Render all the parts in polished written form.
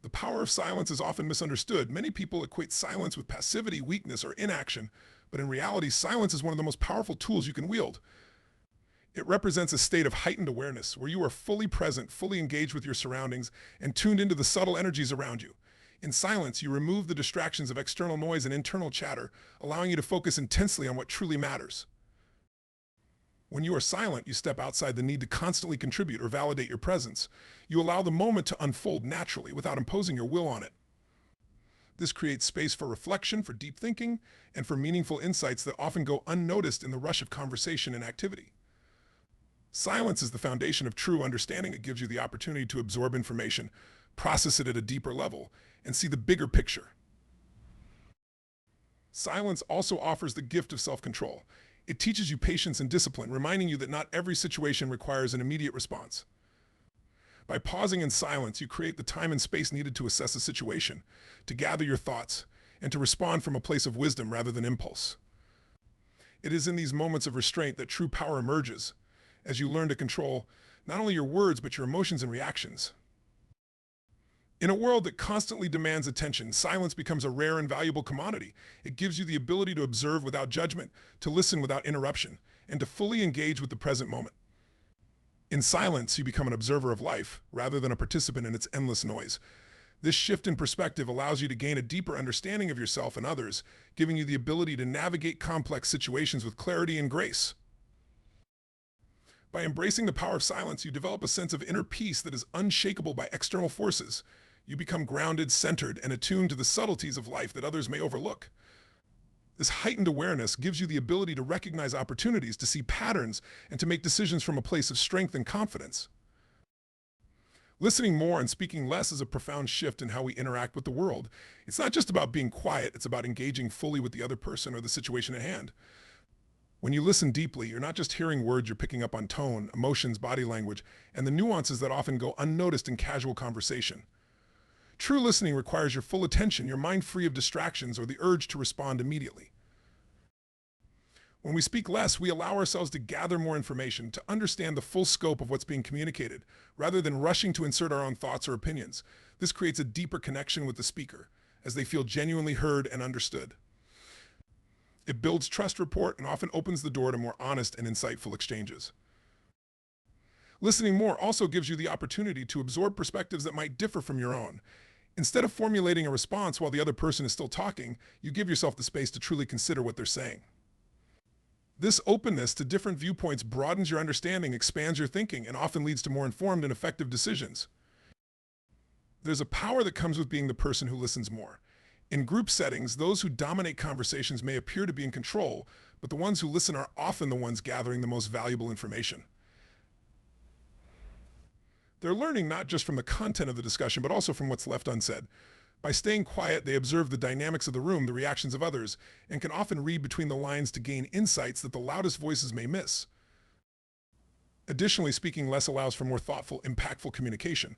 The power of silence is often misunderstood. Many people equate silence with passivity, weakness, or inaction, but in reality, silence is one of the most powerful tools you can wield. It represents a state of heightened awareness where you are fully present, fully engaged with your surroundings, and tuned into the subtle energies around you. In silence, you remove the distractions of external noise and internal chatter, allowing you to focus intensely on what truly matters. When you are silent, you step outside the need to constantly contribute or validate your presence. You allow the moment to unfold naturally without imposing your will on it. This creates space for reflection, for deep thinking, and for meaningful insights that often go unnoticed in the rush of conversation and activity. Silence is the foundation of true understanding. It gives you the opportunity to absorb information, process it at a deeper level, and see the bigger picture. Silence also offers the gift of self-control. It teaches you patience and discipline, reminding you that not every situation requires an immediate response. By pausing in silence, you create the time and space needed to assess a situation, to gather your thoughts, and to respond from a place of wisdom rather than impulse. It is in these moments of restraint that true power emerges, as you learn to control not only your words but your emotions and reactions. In a world that constantly demands attention, silence becomes a rare and valuable commodity. It gives you the ability to observe without judgment, to listen without interruption, and to fully engage with the present moment. In silence, you become an observer of life, rather than a participant in its endless noise. This shift in perspective allows you to gain a deeper understanding of yourself and others, giving you the ability to navigate complex situations with clarity and grace. By embracing the power of silence, you develop a sense of inner peace that is unshakable by external forces. You become grounded, centered, and attuned to the subtleties of life that others may overlook. This heightened awareness gives you the ability to recognize opportunities, to see patterns, and to make decisions from a place of strength and confidence. Listening more and speaking less is a profound shift in how we interact with the world. It's not just about being quiet, it's about engaging fully with the other person or the situation at hand. When you listen deeply, you're not just hearing words, you're picking up on tone, emotions, body language, and the nuances that often go unnoticed in casual conversation. True listening requires your full attention, your mind free of distractions or the urge to respond immediately. When we speak less, we allow ourselves to gather more information, to understand the full scope of what's being communicated, rather than rushing to insert our own thoughts or opinions. This creates a deeper connection with the speaker, as they feel genuinely heard and understood. It builds trust rapport and often opens the door to more honest and insightful exchanges. Listening more also gives you the opportunity to absorb perspectives that might differ from your own. Instead of formulating a response while the other person is still talking, you give yourself the space to truly consider what they're saying. This openness to different viewpoints broadens your understanding, expands your thinking, and often leads to more informed and effective decisions. There's a power that comes with being the person who listens more. In group settings, those who dominate conversations may appear to be in control, but the ones who listen are often the ones gathering the most valuable information. They're learning not just from the content of the discussion, but also from what's left unsaid. By staying quiet, they observe the dynamics of the room, the reactions of others, and can often read between the lines to gain insights that the loudest voices may miss. Additionally, speaking less allows for more thoughtful, impactful communication.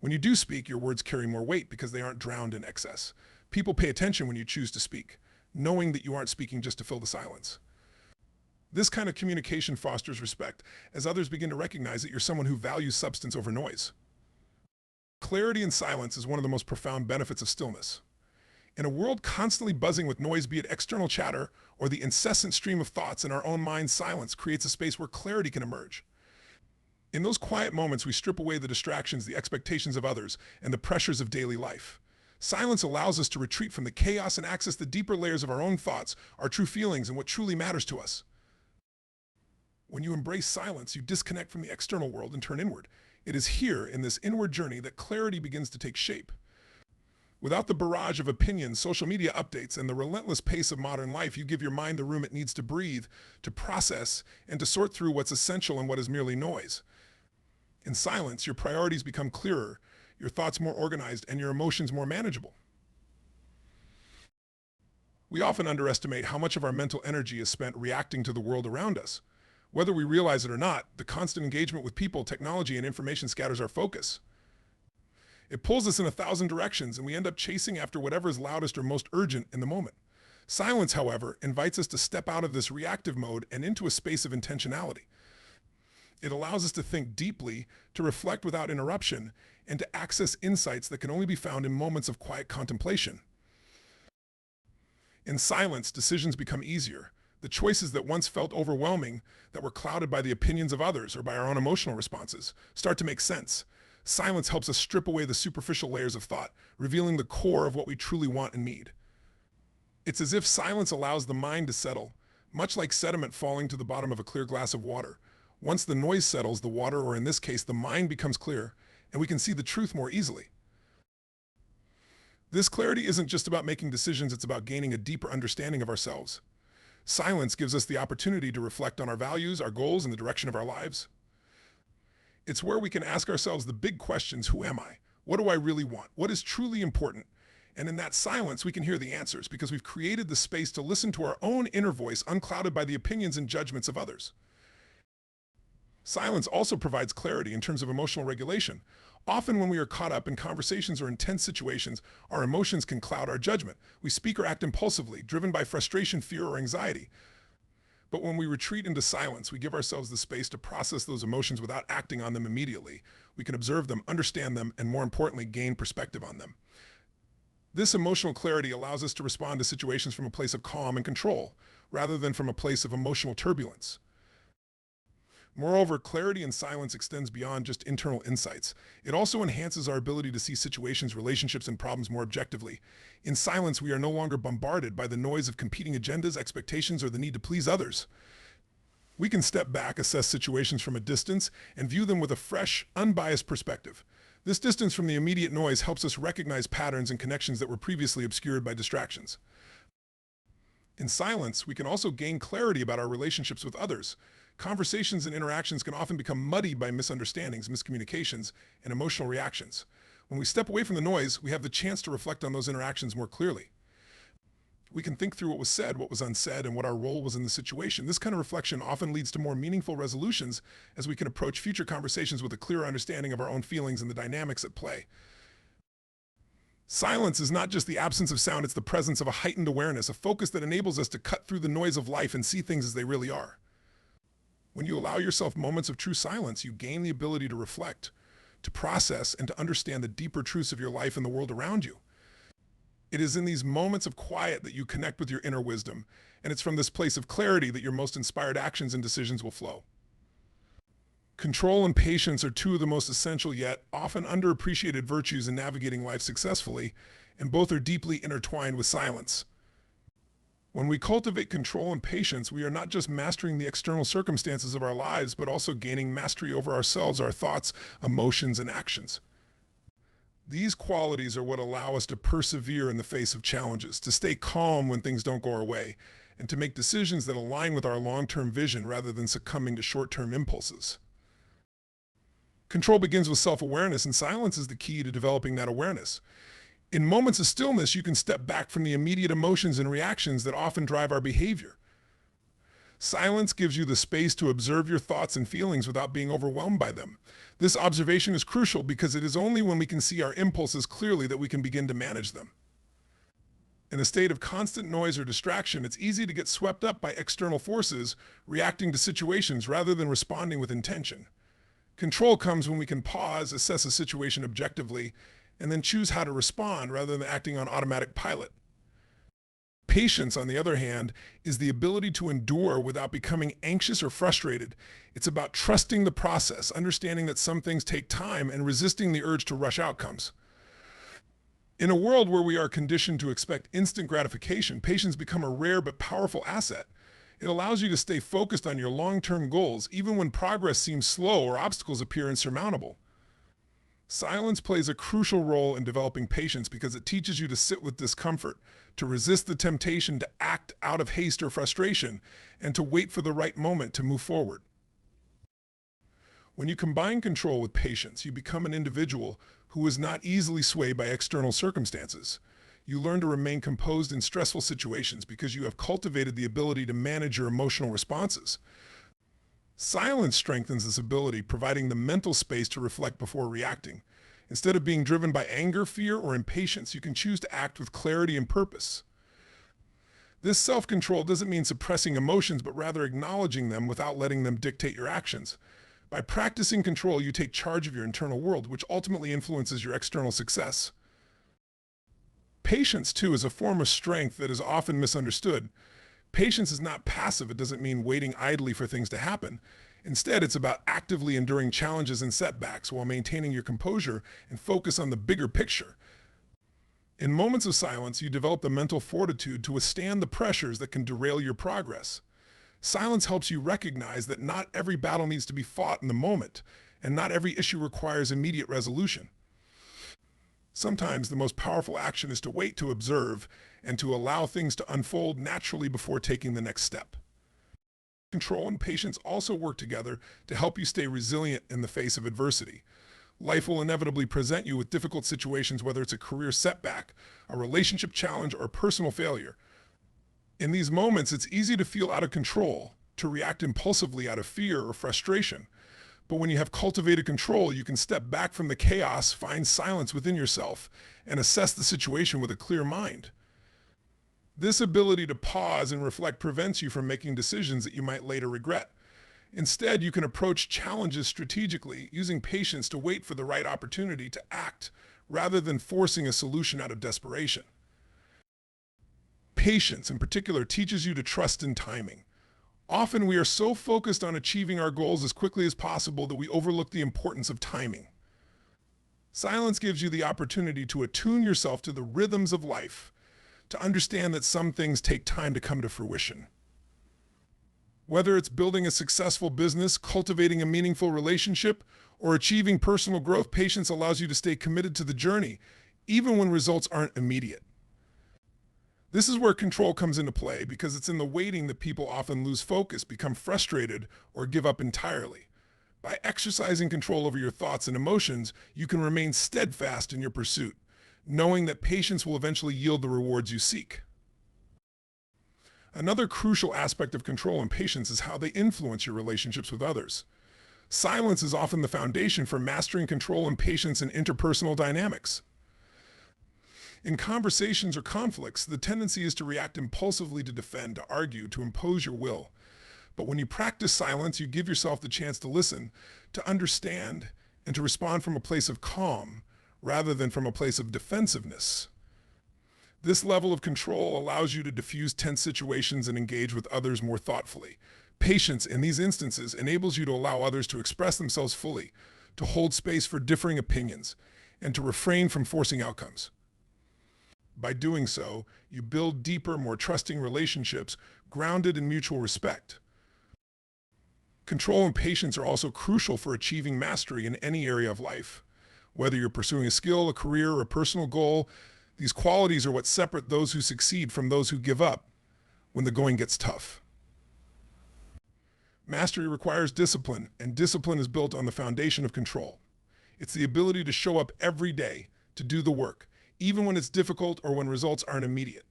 When you do speak, your words carry more weight because they aren't drowned in excess. People pay attention when you choose to speak, knowing that you aren't speaking just to fill the silence. This kind of communication fosters respect, as others begin to recognize that you're someone who values substance over noise. Clarity in silence is one of the most profound benefits of stillness. In a world constantly buzzing with noise, be it external chatter or the incessant stream of thoughts in our own minds, silence creates a space where clarity can emerge. In those quiet moments, we strip away the distractions, the expectations of others, and the pressures of daily life. Silence allows us to retreat from the chaos and access the deeper layers of our own thoughts, our true feelings, and what truly matters to us. When you embrace silence, you disconnect from the external world and turn inward. It is here, in this inward journey, that clarity begins to take shape. Without the barrage of opinions, social media updates, and the relentless pace of modern life, you give your mind the room it needs to breathe, to process, and to sort through what's essential and what is merely noise. In silence, your priorities become clearer, your thoughts more organized, and your emotions more manageable. We often underestimate how much of our mental energy is spent reacting to the world around us. Whether we realize it or not, the constant engagement with people, technology, and information scatters our focus. It pulls us in 1,000 directions, and we end up chasing after whatever is loudest or most urgent in the moment. Silence, however, invites us to step out of this reactive mode and into a space of intentionality. It allows us to think deeply, to reflect without interruption, and to access insights that can only be found in moments of quiet contemplation. In silence, decisions become easier. The choices that once felt overwhelming, that were clouded by the opinions of others or by our own emotional responses, start to make sense. Silence helps us strip away the superficial layers of thought, revealing the core of what we truly want and need. It's as if silence allows the mind to settle, much like sediment falling to the bottom of a clear glass of water. Once the noise settles, the water, or in this case, the mind, becomes clear, and we can see the truth more easily. This clarity isn't just about making decisions, it's about gaining a deeper understanding of ourselves. Silence gives us the opportunity to reflect on our values, our goals, and the direction of our lives. It's where we can ask ourselves the big questions: who am I? What do I really want? What is truly important? And in that silence, we can hear the answers because we've created the space to listen to our own inner voice, unclouded by the opinions and judgments of others. Silence also provides clarity in terms of emotional regulation. Often when we are caught up in conversations or intense situations, our emotions can cloud our judgment. We speak or act impulsively, driven by frustration, fear, or anxiety. But when we retreat into silence, we give ourselves the space to process those emotions without acting on them immediately. We can observe them, understand them, and more importantly, gain perspective on them. This emotional clarity allows us to respond to situations from a place of calm and control, rather than from a place of emotional turbulence. Moreover, clarity in silence extends beyond just internal insights. It also enhances our ability to see situations, relationships, and problems more objectively. In silence, we are no longer bombarded by the noise of competing agendas, expectations, or the need to please others. We can step back, assess situations from a distance, and view them with a fresh, unbiased perspective. This distance from the immediate noise helps us recognize patterns and connections that were previously obscured by distractions. In silence, we can also gain clarity about our relationships with others. Conversations and interactions can often become muddied by misunderstandings, miscommunications, and emotional reactions. When we step away from the noise, we have the chance to reflect on those interactions more clearly. We can think through what was said, what was unsaid, and what our role was in the situation. This kind of reflection often leads to more meaningful resolutions, as we can approach future conversations with a clearer understanding of our own feelings and the dynamics at play. Silence is not just the absence of sound, it's the presence of a heightened awareness, a focus that enables us to cut through the noise of life and see things as they really are. When you allow yourself moments of true silence, you gain the ability to reflect, to process, and to understand the deeper truths of your life and the world around you. It is in these moments of quiet that you connect with your inner wisdom, and it's from this place of clarity that your most inspired actions and decisions will flow. Control and patience are two of the most essential yet often underappreciated virtues in navigating life successfully, and both are deeply intertwined with silence. When we cultivate control and patience, we are not just mastering the external circumstances of our lives, but also gaining mastery over ourselves, our thoughts, emotions, and actions. These qualities are what allow us to persevere in the face of challenges, to stay calm when things don't go our way, and to make decisions that align with our long-term vision rather than succumbing to short-term impulses. Control begins with self-awareness, and silence is the key to developing that awareness. In moments of stillness, you can step back from the immediate emotions and reactions that often drive our behavior. Silence gives you the space to observe your thoughts and feelings without being overwhelmed by them. This observation is crucial because it is only when we can see our impulses clearly that we can begin to manage them. In a state of constant noise or distraction, it's easy to get swept up by external forces, reacting to situations rather than responding with intention. Control comes when we can pause, assess a situation objectively, and then choose how to respond rather than acting on automatic pilot. Patience, on the other hand, is the ability to endure without becoming anxious or frustrated. It's about trusting the process, understanding that some things take time, and resisting the urge to rush outcomes. In a world where we are conditioned to expect instant gratification, patience becomes a rare but powerful asset. It allows you to stay focused on your long-term goals, even when progress seems slow or obstacles appear insurmountable. Silence plays a crucial role in developing patience because it teaches you to sit with discomfort, to resist the temptation to act out of haste or frustration, and to wait for the right moment to move forward. When you combine control with patience, you become an individual who is not easily swayed by external circumstances. You learn to remain composed in stressful situations because you have cultivated the ability to manage your emotional responses. Silence strengthens this ability, providing the mental space to reflect before reacting. Instead of being driven by anger, fear, or impatience, you can choose to act with clarity and purpose. This self-control doesn't mean suppressing emotions, but rather acknowledging them without letting them dictate your actions. By practicing control, you take charge of your internal world, which ultimately influences your external success. Patience, too, is a form of strength that is often misunderstood. Patience is not passive. It doesn't mean waiting idly for things to happen. Instead, it's about actively enduring challenges and setbacks while maintaining your composure and focus on the bigger picture. In moments of silence, you develop the mental fortitude to withstand the pressures that can derail your progress. Silence helps you recognize that not every battle needs to be fought in the moment, and not every issue requires immediate resolution. Sometimes the most powerful action is to wait, to observe, and to allow things to unfold naturally before taking the next step. Control and patience also work together to help you stay resilient in the face of adversity. Life will inevitably present you with difficult situations, whether it's a career setback, a relationship challenge, or personal failure. In these moments, it's easy to feel out of control, to react impulsively out of fear or frustration. But when you have cultivated control, you can step back from the chaos, find silence within yourself, and assess the situation with a clear mind. This ability to pause and reflect prevents you from making decisions that you might later regret. Instead, you can approach challenges strategically, using patience to wait for the right opportunity to act, rather than forcing a solution out of desperation. Patience, in particular, teaches you to trust in timing. Often we are so focused on achieving our goals as quickly as possible that we overlook the importance of timing. Silence gives you the opportunity to attune yourself to the rhythms of life, to understand that some things take time to come to fruition. Whether it's building a successful business, cultivating a meaningful relationship, or achieving personal growth, patience allows you to stay committed to the journey, even when results aren't immediate. This is where control comes into play, because it's in the waiting that people often lose focus, become frustrated, or give up entirely. By exercising control over your thoughts and emotions, you can remain steadfast in your pursuit, knowing that patience will eventually yield the rewards you seek. Another crucial aspect of control and patience is how they influence your relationships with others. Silence is often the foundation for mastering control and patience in interpersonal dynamics. In conversations or conflicts, the tendency is to react impulsively, to defend, to argue, to impose your will. But when you practice silence, you give yourself the chance to listen, to understand, and to respond from a place of calm, rather than from a place of defensiveness. This level of control allows you to diffuse tense situations and engage with others more thoughtfully. Patience, in these instances, enables you to allow others to express themselves fully, to hold space for differing opinions, and to refrain from forcing outcomes. By doing so, you build deeper, more trusting relationships grounded in mutual respect. Control and patience are also crucial for achieving mastery in any area of life. Whether you're pursuing a skill, a career, or a personal goal, these qualities are what separate those who succeed from those who give up when the going gets tough. Mastery requires discipline, and discipline is built on the foundation of control. It's the ability to show up every day, to do the work, even when it's difficult or when results aren't immediate.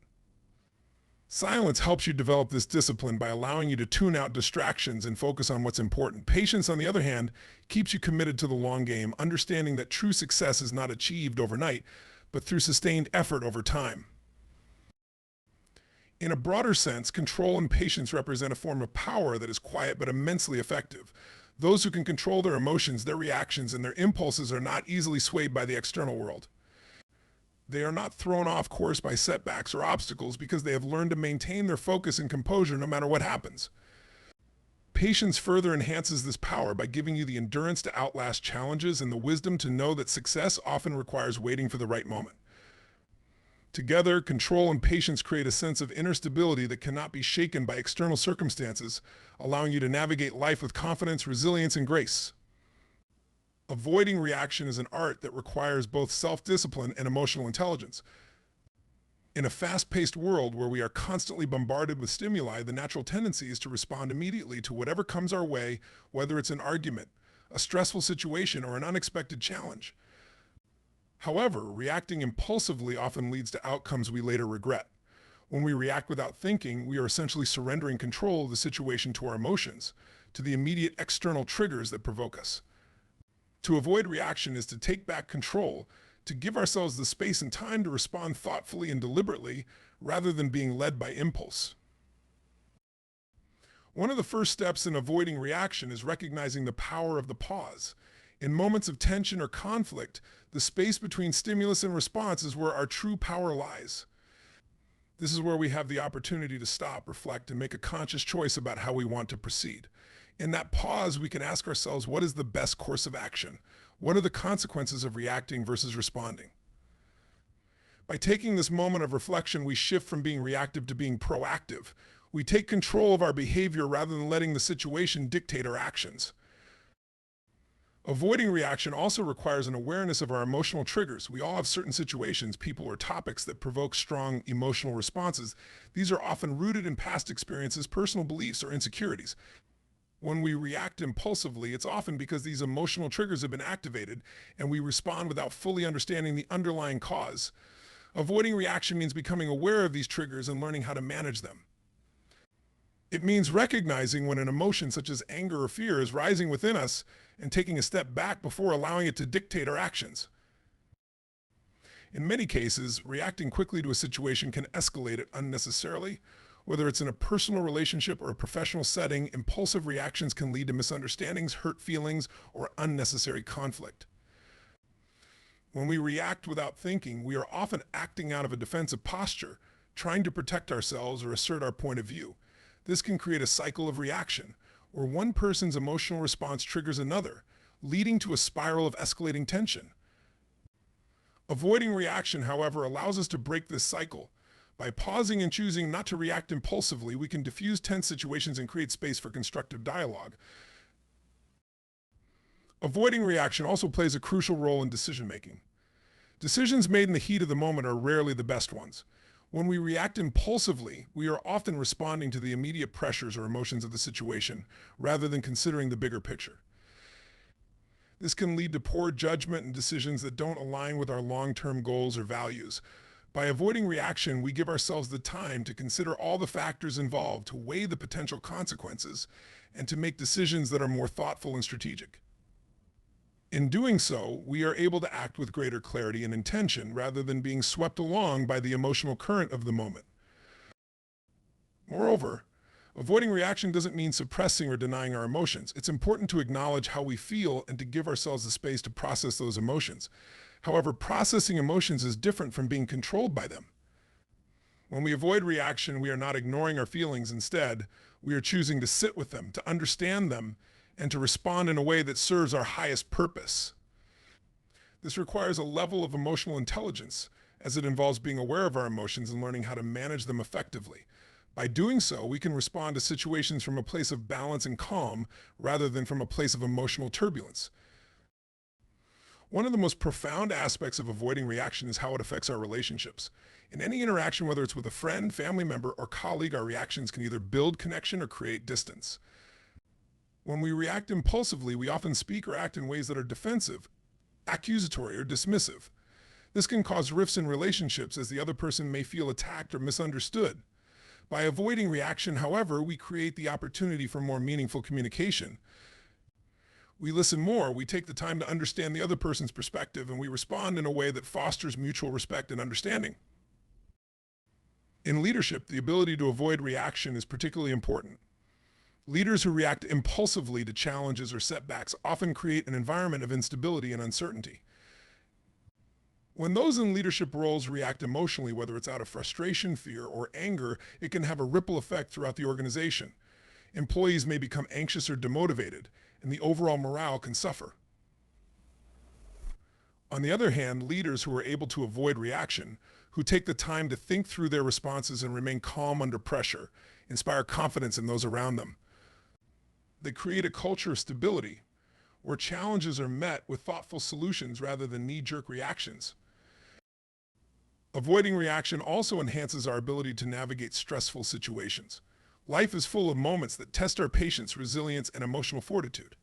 Silence helps you develop this discipline by allowing you to tune out distractions and focus on what's important. Patience, on the other hand, keeps you committed to the long game, understanding that true success is not achieved overnight, but through sustained effort over time. In a broader sense, control and patience represent a form of power that is quiet but immensely effective. Those who can control their emotions, their reactions, and their impulses are not easily swayed by the external world. They are not thrown off course by setbacks or obstacles because they have learned to maintain their focus and composure no matter what happens. Patience further enhances this power by giving you the endurance to outlast challenges and the wisdom to know that success often requires waiting for the right moment. Together, control and patience create a sense of inner stability that cannot be shaken by external circumstances, allowing you to navigate life with confidence, resilience, and grace. Avoiding reaction is an art that requires both self-discipline and emotional intelligence. In a fast-paced world where we are constantly bombarded with stimuli, the natural tendency is to respond immediately to whatever comes our way, whether it's an argument, a stressful situation, or an unexpected challenge. However, reacting impulsively often leads to outcomes we later regret. When we react without thinking, we are essentially surrendering control of the situation to our emotions, to the immediate external triggers that provoke us. To avoid reaction is to take back control, to give ourselves the space and time to respond thoughtfully and deliberately, rather than being led by impulse. One of the first steps in avoiding reaction is recognizing the power of the pause. In moments of tension or conflict, the space between stimulus and response is where our true power lies. This is where we have the opportunity to stop, reflect, and make a conscious choice about how we want to proceed. In that pause, we can ask ourselves, what is the best course of action? What are the consequences of reacting versus responding? By taking this moment of reflection, we shift from being reactive to being proactive. We take control of our behavior rather than letting the situation dictate our actions. Avoiding reaction also requires an awareness of our emotional triggers. We all have certain situations, people, or topics that provoke strong emotional responses. These are often rooted in past experiences, personal beliefs, or insecurities. When we react impulsively, it's often because these emotional triggers have been activated and we respond without fully understanding the underlying cause. Avoiding reaction means becoming aware of these triggers and learning how to manage them. It means recognizing when an emotion such as anger or fear is rising within us and taking a step back before allowing it to dictate our actions. In many cases, reacting quickly to a situation can escalate it unnecessarily. Whether it's in a personal relationship or a professional setting, impulsive reactions can lead to misunderstandings, hurt feelings, or unnecessary conflict. When we react without thinking, we are often acting out of a defensive posture, trying to protect ourselves or assert our point of view. This can create a cycle of reaction, where one person's emotional response triggers another, leading to a spiral of escalating tension. Avoiding reaction, however, allows us to break this cycle. By pausing and choosing not to react impulsively, we can diffuse tense situations and create space for constructive dialogue. Avoiding reaction also plays a crucial role in decision-making. Decisions made in the heat of the moment are rarely the best ones. When we react impulsively, we are often responding to the immediate pressures or emotions of the situation, rather than considering the bigger picture. This can lead to poor judgment and decisions that don't align with our long-term goals or values. By avoiding reaction, we give ourselves the time to consider all the factors involved, to weigh the potential consequences, and to make decisions that are more thoughtful and strategic. In doing so, we are able to act with greater clarity and intention rather than being swept along by the emotional current of the moment. Moreover, avoiding reaction doesn't mean suppressing or denying our emotions. It's important to acknowledge how we feel and to give ourselves the space to process those emotions. However, processing emotions is different from being controlled by them. When we avoid reaction, we are not ignoring our feelings. Instead, we are choosing to sit with them, to understand them, and to respond in a way that serves our highest purpose. This requires a level of emotional intelligence, as it involves being aware of our emotions and learning how to manage them effectively. By doing so, we can respond to situations from a place of balance and calm rather than from a place of emotional turbulence. One of the most profound aspects of avoiding reaction is how it affects our relationships. In any interaction, whether it's with a friend, family member, or colleague, our reactions can either build connection or create distance. When we react impulsively, we often speak or act in ways that are defensive, accusatory, or dismissive. This can cause rifts in relationships as the other person may feel attacked or misunderstood. By avoiding reaction, however, we create the opportunity for more meaningful communication. We listen more, we take the time to understand the other person's perspective, and we respond in a way that fosters mutual respect and understanding. In leadership, the ability to avoid reaction is particularly important. Leaders who react impulsively to challenges or setbacks often create an environment of instability and uncertainty. When those in leadership roles react emotionally, whether it's out of frustration, fear, or anger, it can have a ripple effect throughout the organization. Employees may become anxious or demotivated, and the overall morale can suffer. On the other hand, leaders who are able to avoid reaction, who take the time to think through their responses and remain calm under pressure, inspire confidence in those around them. They create a culture of stability, where challenges are met with thoughtful solutions rather than knee-jerk reactions. Avoiding reaction also enhances our ability to navigate stressful situations. Life is full of moments that test our patience, resilience, and emotional fortitude.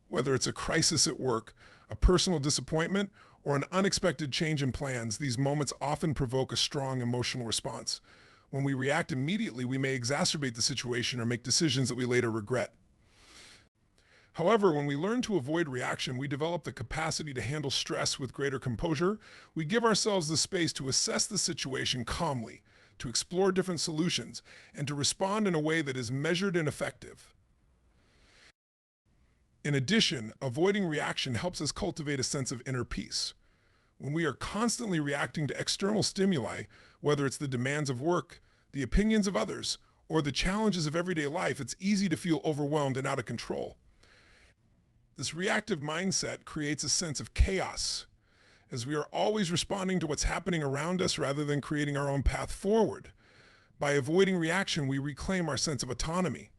Whether it's a crisis at work, a personal disappointment, or an unexpected change in plans, these moments often provoke a strong emotional response. When we react immediately, we may exacerbate the situation or make decisions that we later regret. However, when we learn to avoid reaction, we develop the capacity to handle stress with greater composure. We give ourselves the space to assess the situation calmly, to explore different solutions, and to respond in a way that is measured and effective. In addition, avoiding reaction helps us cultivate a sense of inner peace. When we are constantly reacting to external stimuli, whether it's the demands of work, the opinions of others, or the challenges of everyday life, it's easy to feel overwhelmed and out of control. This reactive mindset creates a sense of chaos, as we are always responding to what's happening around us rather than creating our own path forward. By avoiding reaction, we reclaim our sense of autonomy.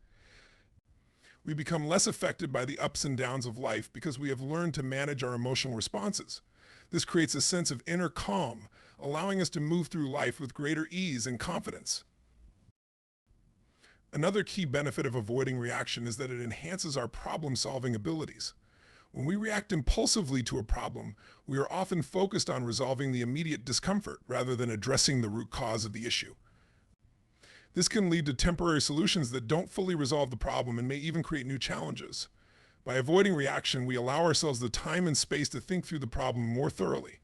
We become less affected by the ups and downs of life because we have learned to manage our emotional responses. This creates a sense of inner calm, allowing us to move through life with greater ease and confidence. Another key benefit of avoiding reaction is that it enhances our problem-solving abilities. When we react impulsively to a problem, we are often focused on resolving the immediate discomfort rather than addressing the root cause of the issue. This can lead to temporary solutions that don't fully resolve the problem and may even create new challenges. By avoiding reaction, we allow ourselves the time and space to think through the problem more thoroughly.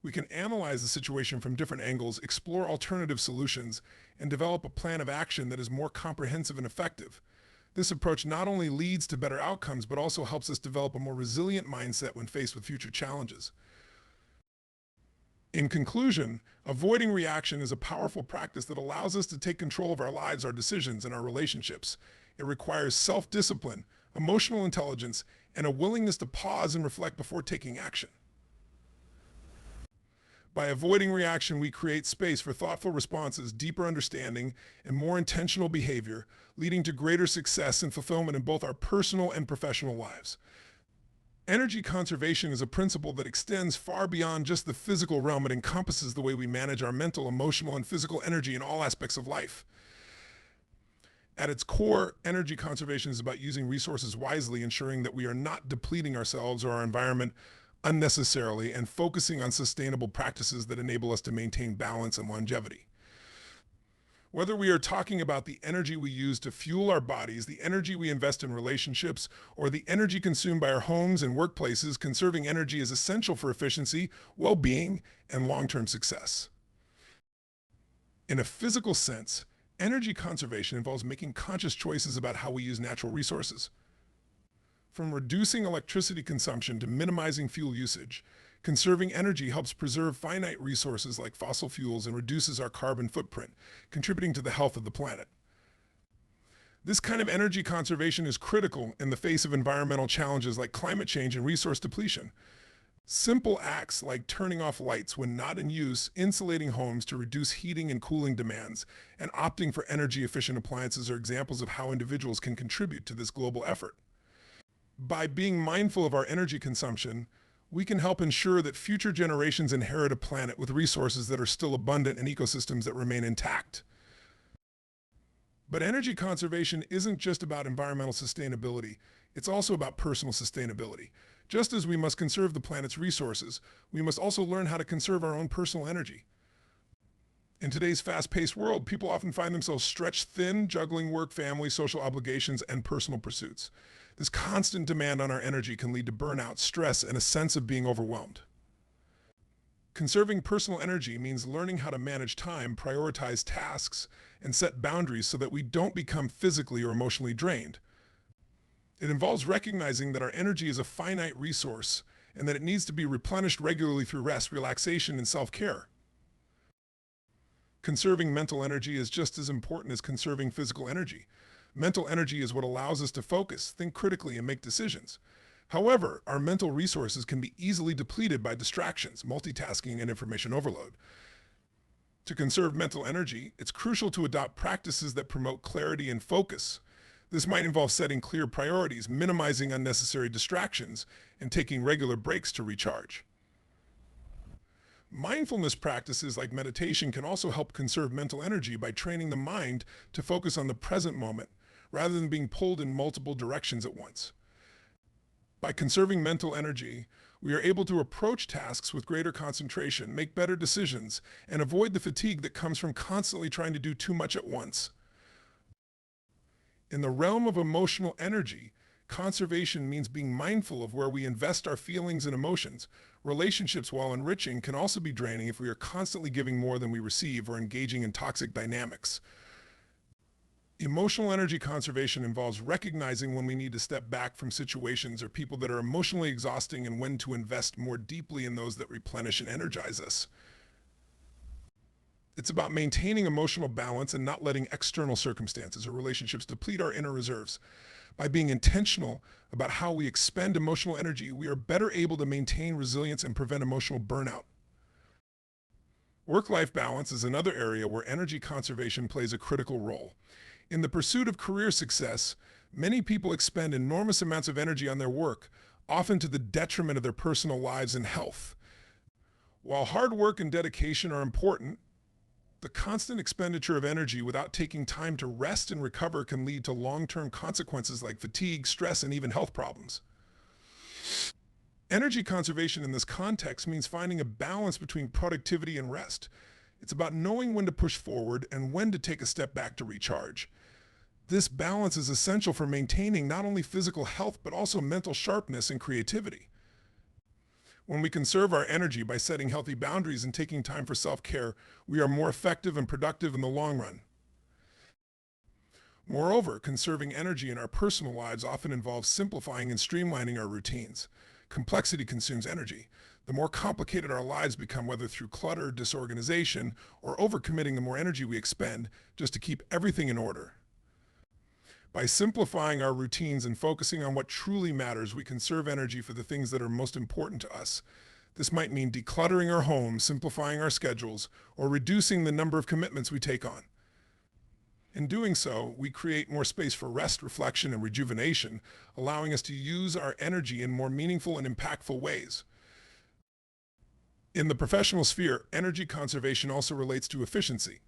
We can analyze the situation from different angles, explore alternative solutions, and develop a plan of action that is more comprehensive and effective. This approach not only leads to better outcomes, but also helps us develop a more resilient mindset when faced with future challenges. In conclusion, avoiding reaction is a powerful practice that allows us to take control of our lives, our decisions, and our relationships. It requires self-discipline, emotional intelligence, and a willingness to pause and reflect before taking action. By avoiding reaction, we create space for thoughtful responses, deeper understanding, and more intentional behavior, leading to greater success and fulfillment in both our personal and professional lives. Energy conservation is a principle that extends far beyond just the physical realm. It encompasses the way we manage our mental, emotional, and physical energy in all aspects of life. At its core, energy conservation is about using resources wisely, ensuring that we are not depleting ourselves or our environment unnecessarily, and focusing on sustainable practices that enable us to maintain balance and longevity. Whether we are talking about the energy we use to fuel our bodies, the energy we invest in relationships, or the energy consumed by our homes and workplaces, conserving energy is essential for efficiency, well-being, and long-term success. In a physical sense, energy conservation involves making conscious choices about how we use natural resources. From reducing electricity consumption to minimizing fuel usage, conserving energy helps preserve finite resources like fossil fuels and reduces our carbon footprint, contributing to the health of the planet. This kind of energy conservation is critical in the face of environmental challenges like climate change and resource depletion. Simple acts like turning off lights when not in use, insulating homes to reduce heating and cooling demands, and opting for energy-efficient appliances are examples of how individuals can contribute to this global effort. By being mindful of our energy consumption, we can help ensure that future generations inherit a planet with resources that are still abundant and ecosystems that remain intact. But energy conservation isn't just about environmental sustainability, it's also about personal sustainability. Just as we must conserve the planet's resources, we must also learn how to conserve our own personal energy. In today's fast-paced world, people often find themselves stretched thin, juggling work, family, social obligations, and personal pursuits. This constant demand on our energy can lead to burnout, stress, and a sense of being overwhelmed. Conserving personal energy means learning how to manage time, prioritize tasks, and set boundaries so that we don't become physically or emotionally drained. It involves recognizing that our energy is a finite resource and that it needs to be replenished regularly through rest, relaxation, and self-care. Conserving mental energy is just as important as conserving physical energy. Mental energy is what allows us to focus, think critically, and make decisions. However, our mental resources can be easily depleted by distractions, multitasking, and information overload. To conserve mental energy, it's crucial to adopt practices that promote clarity and focus. This might involve setting clear priorities, minimizing unnecessary distractions, and taking regular breaks to recharge. Mindfulness practices like meditation can also help conserve mental energy by training the mind to focus on the present moment rather than being pulled in multiple directions at once. By conserving mental energy, we are able to approach tasks with greater concentration, make better decisions, and avoid the fatigue that comes from constantly trying to do too much at once. In the realm of emotional energy, conservation means being mindful of where we invest our feelings and emotions, Relationships, while enriching, can also be draining if we are constantly giving more than we receive or engaging in toxic dynamics. Emotional energy conservation involves recognizing when we need to step back from situations or people that are emotionally exhausting and when to invest more deeply in those that replenish and energize us. It's about maintaining emotional balance and not letting external circumstances or relationships deplete our inner reserves. By being intentional about how we expend emotional energy, we are better able to maintain resilience and prevent emotional burnout. Work-life balance is another area where energy conservation plays a critical role. In the pursuit of career success, many people expend enormous amounts of energy on their work, often to the detriment of their personal lives and health. While hard work and dedication are important, the constant expenditure of energy without taking time to rest and recover can lead to long-term consequences like fatigue, stress, and even health problems. Energy conservation in this context means finding a balance between productivity and rest. It's about knowing when to push forward and when to take a step back to recharge. This balance is essential for maintaining not only physical health, but also mental sharpness and creativity. When we conserve our energy by setting healthy boundaries and taking time for self-care, we are more effective and productive in the long run. Moreover, conserving energy in our personal lives often involves simplifying and streamlining our routines. Complexity consumes energy. The more complicated our lives become, whether through clutter, disorganization, or overcommitting, the more energy we expend just to keep everything in order. By simplifying our routines and focusing on what truly matters, we conserve energy for the things that are most important to us. This might mean decluttering our homes, simplifying our schedules, or reducing the number of commitments we take on. In doing so, we create more space for rest, reflection, and rejuvenation, allowing us to use our energy in more meaningful and impactful ways. In the professional sphere, energy conservation also relates to efficiency.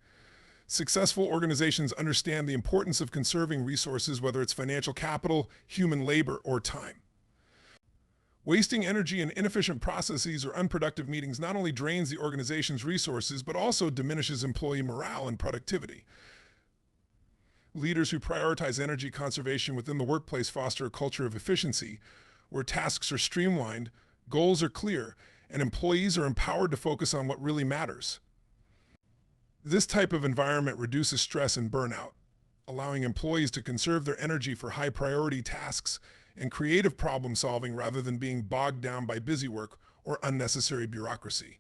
Successful organizations understand the importance of conserving resources, whether it's financial capital, human labor, or time. Wasting energy in inefficient processes or unproductive meetings not only drains the organization's resources, but also diminishes employee morale and productivity. Leaders who prioritize energy conservation within the workplace foster a culture of efficiency, where tasks are streamlined, goals are clear, and employees are empowered to focus on what really matters. This type of environment reduces stress and burnout, allowing employees to conserve their energy for high-priority tasks and creative problem-solving rather than being bogged down by busy work or unnecessary bureaucracy.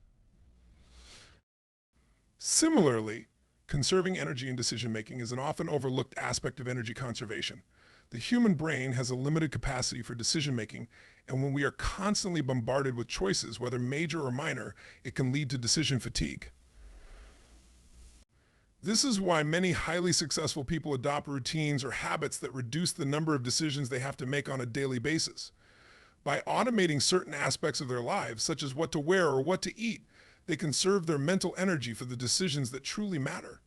Similarly, conserving energy in decision-making is an often overlooked aspect of energy conservation. The human brain has a limited capacity for decision-making, and when we are constantly bombarded with choices, whether major or minor, it can lead to decision fatigue. This is why many highly successful people adopt routines or habits that reduce the number of decisions they have to make on a daily basis. By automating certain aspects of their lives, such as what to wear or what to eat, they conserve their mental energy for the decisions that truly matter.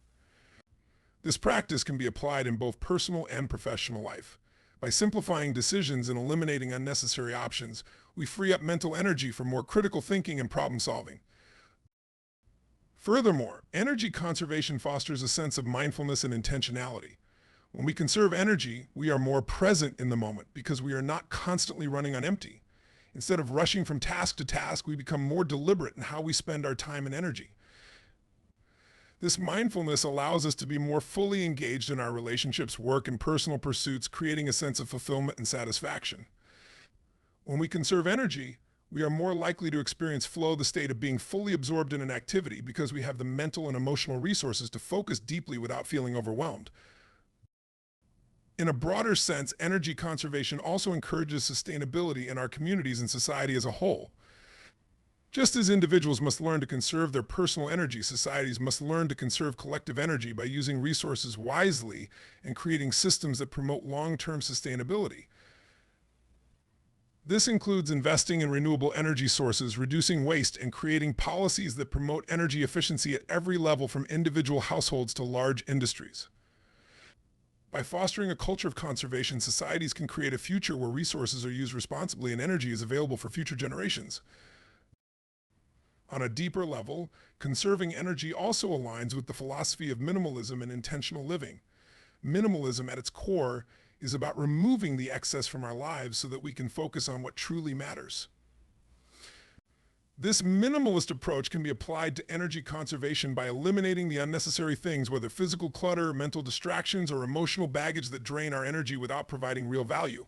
This practice can be applied in both personal and professional life. By simplifying decisions and eliminating unnecessary options, we free up mental energy for more critical thinking and problem solving. Furthermore, energy conservation fosters a sense of mindfulness and intentionality. When we conserve energy, we are more present in the moment because we are not constantly running on empty. Instead of rushing from task to task, we become more deliberate in how we spend our time and energy. This mindfulness allows us to be more fully engaged in our relationships, work, and personal pursuits, creating a sense of fulfillment and satisfaction. When we conserve energy, we are more likely to experience flow, the state of being fully absorbed in an activity, because we have the mental and emotional resources to focus deeply without feeling overwhelmed. In a broader sense, energy conservation also encourages sustainability in our communities and society as a whole. Just as individuals must learn to conserve their personal energy, societies must learn to conserve collective energy by using resources wisely and creating systems that promote long-term sustainability. This includes investing in renewable energy sources, reducing waste, and creating policies that promote energy efficiency at every level, from individual households to large industries. By fostering a culture of conservation, societies can create a future where resources are used responsibly and energy is available for future generations. On a deeper level, conserving energy also aligns with the philosophy of minimalism and intentional living. Minimalism, at its core, is about removing the excess from our lives so that we can focus on what truly matters. This minimalist approach can be applied to energy conservation by eliminating the unnecessary things, whether physical clutter, mental distractions, or emotional baggage that drain our energy without providing real value.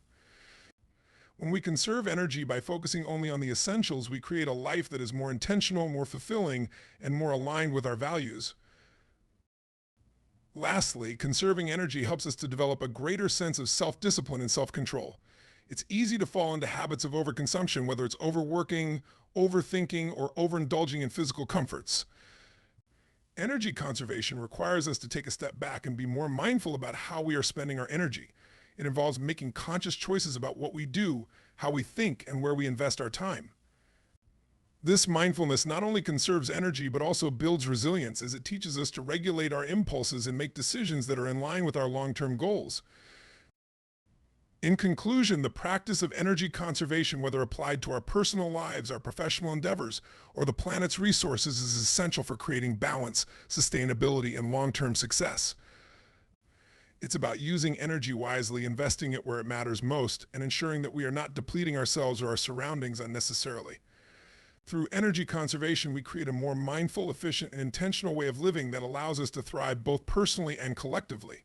When we conserve energy by focusing only on the essentials, we create a life that is more intentional, more fulfilling, and more aligned with our values. Lastly, conserving energy helps us to develop a greater sense of self-discipline and self-control. It's easy to fall into habits of overconsumption, whether it's overworking, overthinking, or overindulging in physical comforts. Energy conservation requires us to take a step back and be more mindful about how we are spending our energy. It involves making conscious choices about what we do, how we think, and where we invest our time. This mindfulness not only conserves energy, but also builds resilience, as it teaches us to regulate our impulses and make decisions that are in line with our long-term goals. In conclusion, the practice of energy conservation, whether applied to our personal lives, our professional endeavors, or the planet's resources, is essential for creating balance, sustainability, and long-term success. It's about using energy wisely, investing it where it matters most, and ensuring that we are not depleting ourselves or our surroundings unnecessarily. Through energy conservation, we create a more mindful, efficient, and intentional way of living that allows us to thrive both personally and collectively.